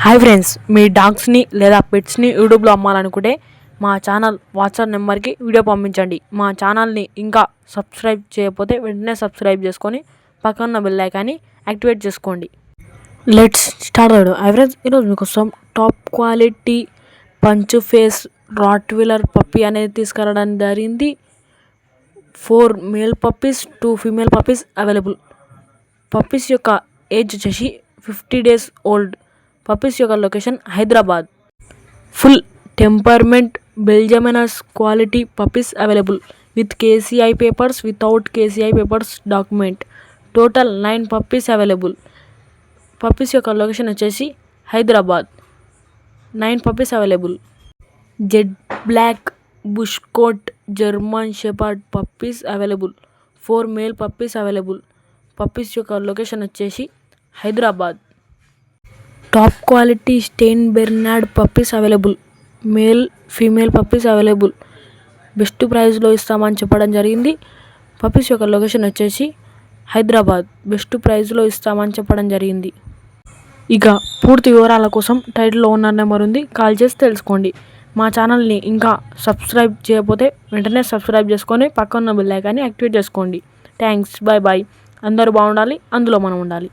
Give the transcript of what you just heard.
Hi friends, మీ డాగ్స్ని లేదా పెట్స్ని యూట్యూబ్లో అమ్మాలనుకుంటే మా ఛానల్ వాట్సాప్ నెంబర్కి వీడియో పంపించండి. మా ఛానల్ని ఇంకా సబ్స్క్రైబ్ చేయకపోతే వెంటనే సబ్స్క్రైబ్ చేసుకొని పక్కన బెల్ ఐకాన్ని యాక్టివేట్ చేసుకోండి. Let's start. హాయ్ ఫ్రెండ్స్, ఈరోజు మీకోసం top quality punch face rottweiler puppy అనేది తీసుకురావడానికి జరిగింది. 4 male puppies 2 female puppies available. Puppies యొక్క ఏజ్ వచ్చేసి 50 days ఓల్డ్. పప్పీస్ యొక్క లొకేషన్ హైదరాబాద్. ఫుల్ టెంపర్మెంట్ బెల్జియమనస్ quality puppies available with KCI papers, without KCI papers document. Total 9 puppies available. Puppies యొక్క location వచ్చేసి Hyderabad. 9 puppies available. Jet black plush coat German shepherd puppies available. 4 male puppies available. Puppies యొక్క location వచ్చేసి Hyderabad. Top quality స్టెయిన్ Bernard puppies available. Male female puppies available. Best ప్రైస్లో ఇస్తామని చెప్పడం జరిగింది. Puppies యొక్క లొకేషన్ వచ్చేసి హైదరాబాద్. బెస్ట్ ప్రైస్లో ఇస్తామని చెప్పడం జరిగింది. ఇక పూర్తి వివరాల కోసం టైటిల్లో ఉన్న నెంబర్ ఉంది, కాల్ చేసి తెలుసుకోండి. మా ఛానల్ని ఇంకా సబ్స్క్రైబ్ చేయకపోతే వెంటనే సబ్స్క్రైబ్ చేసుకొని పక్కన బెల్ ఐకాన్ని యాక్టివేట్ చేసుకోండి. Thanks, bye bye. అందరూ బాగుండాలి, అందులో మనం ఉండాలి.